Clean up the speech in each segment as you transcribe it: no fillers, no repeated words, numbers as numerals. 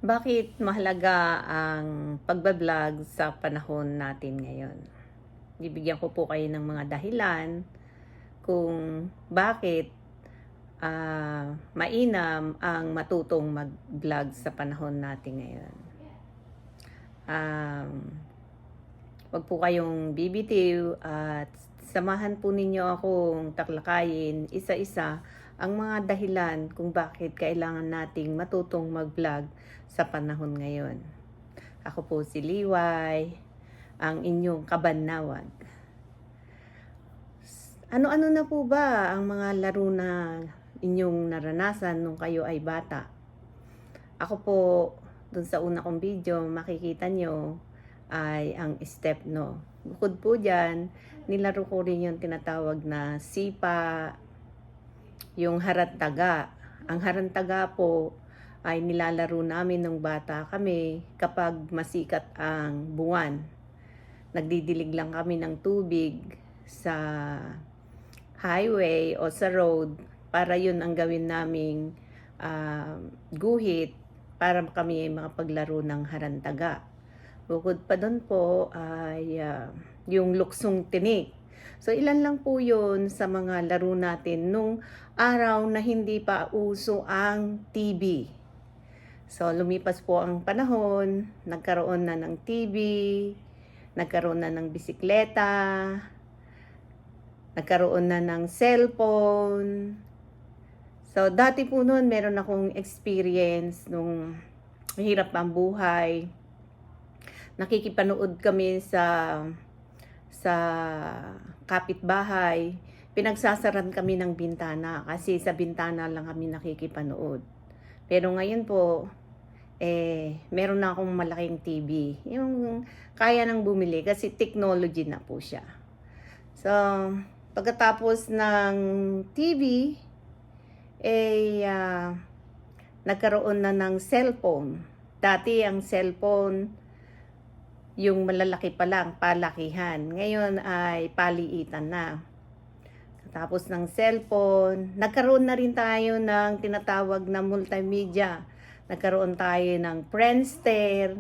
Bakit mahalaga ang pagbablog sa panahon natin ngayon? Bibigyan ko po kayo ng mga dahilan kung bakit mainam ang matutong mag-vlog sa panahon natin ngayon. Wag po kayong bibitiw at samahan po ninyo akong taklakayin isa-isa ang mga dahilan kung bakit kailangan nating matutong mag-vlog sa panahon ngayon. Ako po si Liway, ang inyong kabanawag. Ano-ano na po ba ang mga laro na inyong naranasan nung kayo ay bata? Ako po, dun sa una kong video, makikita nyo ay ang step no. Bukod po dyan, nilaro ko rin yung tinatawag na sipa, yung harantaga. Ang harantaga po ay nilalaro namin nung bata kami kapag masikat ang buwan. Nagdidilig lang kami ng tubig sa highway o sa road para yun ang gawin naming guhit para kami ay makapaglaro ng harantaga. Bukod pa doon po ay yung luksong tinik. So ilan lang po yun sa mga laro natin nung araw na hindi pa uso ang TV. So lumipas po ang panahon, nagkaroon na ng TV, nagkaroon na ng bisikleta, nagkaroon na ng cellphone. So dati po noon meron akong experience nung mahirap ang buhay. Nakikipanood kami sa kapitbahay. Pinagsasaran kami ng bintana kasi sa bintana lang kami nakikipanood. Pero ngayon po, meron na akong malaking TV. Yung kaya nang bumili kasi technology na po siya. So, pagkatapos ng TV, nagkaroon na ng cellphone. Dati ang cellphone, yung malalaki pa lang, palakihan. Ngayon ay paliitan na. Tapos ng cellphone, nagkaroon na rin tayo ng tinatawag na multimedia. Nagkaroon tayo ng Friendster.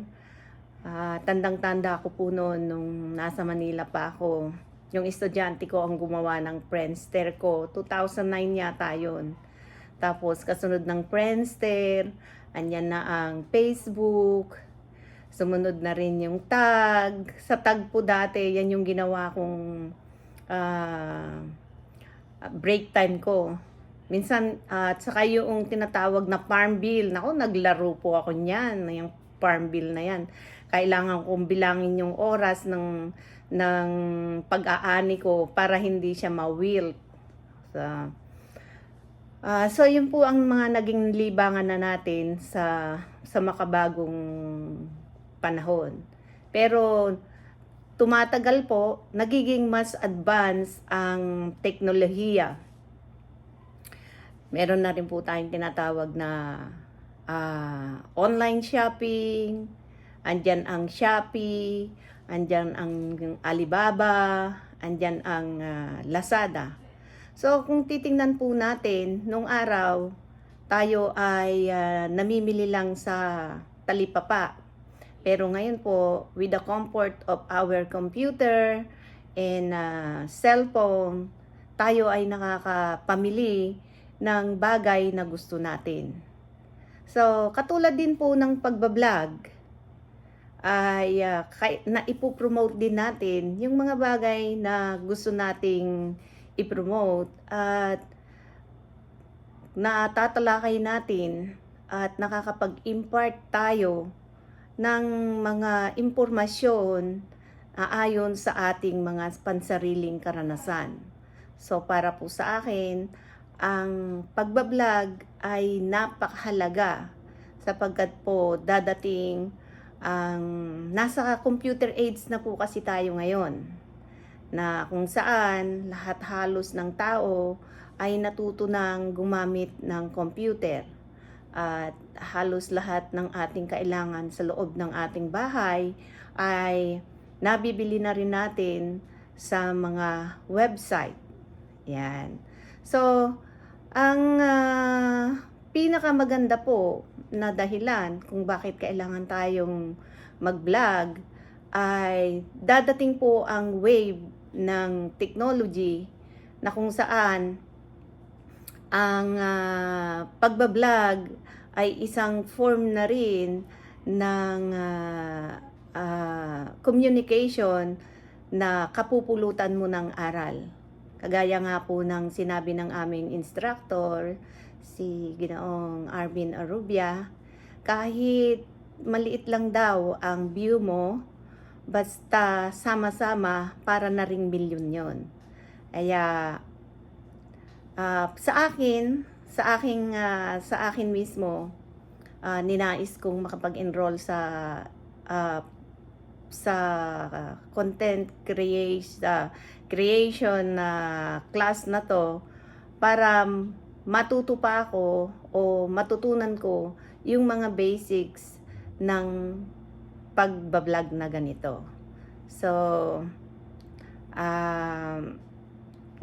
Tandang-tanda ako po noon nung nasa Manila pa ako. Yung estudyante ko ang gumawa ng Friendster ko. 2009 yata yun. Tapos kasunod ng Friendster, andyan na ang Facebook. Sumunod na rin yung tag. Sa tag po dati, yan yung ginawa kong break time ko. Minsan, at saka yung tinatawag na farm bill. Naku, naglaro po ako niyan, yung farm bill na yan. Kailangan kong bilangin yung oras ng pag-aani ko para hindi siya ma-wilt. So yun po ang mga naging libangan na natin sa makabagong panahon. Pero tumatagal po, nagiging mas advanced ang teknolohiya. Meron na rin po tayong tinatawag na online shopping, andyan ang Shopee, andyan ang Alibaba, andyan ang Lazada. So kung titingnan po natin, nung araw, tayo ay namimili lang sa talipapa. Pero ngayon po, with the comfort of our computer and cellphone, tayo ay nakakapamili ng bagay na gusto natin. So, katulad din po ng pagbablog, ay naipopromote din natin yung mga bagay na gusto nating i-promote at natatalakay natin at nakakapag-impart tayo ng mga impormasyon ayon sa ating mga pansariling karanasan. So para po sa akin, ang pagbablog ay napakahalaga sapagkat po dadating ang nasa computer age na po kasi tayo ngayon, na kung saan lahat halos ng tao ay natuto ng gumamit ng computer. At halos lahat ng ating kailangan sa loob ng ating bahay ay nabibili na rin natin sa mga website. Yan. So, ang pinakamaganda po na dahilan kung bakit kailangan tayong mag-vlog ay dadating po ang wave ng technology na kung saan ang pagbablog ay isang form na rin ng communication na kapupulutan mo ng aral. Kagaya nga po ng sinabi ng aming instructor, si Ginoong Arvin Arubia, kahit maliit lang daw ang view mo, basta sama-sama para na ring milyon yon. Kaya sa akin mismo, ninais kong makapag-enroll sa content creation na class na to para matuto pa ako o matutunan ko yung mga basics ng pagbablog na ganito. So,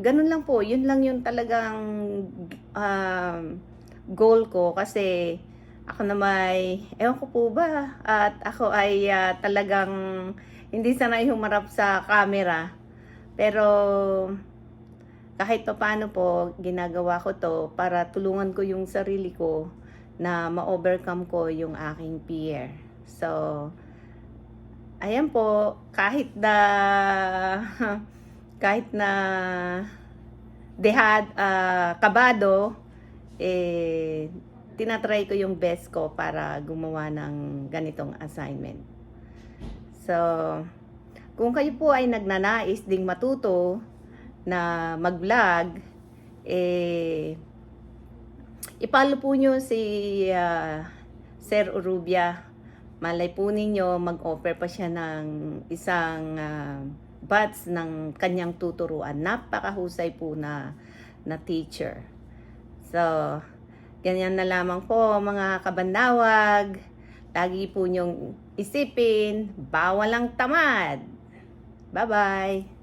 ganun lang po. Yun lang yung talagang goal ko kasi ako na ewan ko po ba, at ako ay talagang hindi sanay humarap sa camera. Pero kahit pa paano po, ginagawa ko to para tulungan ko yung sarili ko na ma-overcome ko yung aking fear. So, ayan po, kahit na kabado, tinatry ko yung best ko para gumawa ng ganitong assignment. So, kung kayo po ay nagnanais ding matuto na mag-vlog, ipalo po nyo si Sir Urubia. Malay po ninyo, mag-offer pa siya ng isang batch ng kanyang tuturuan. Napakahusay po na teacher. So, ganyan na lamang po mga kabandawag. Lagi po nyong isipin, bawal ang tamad. Bye-bye!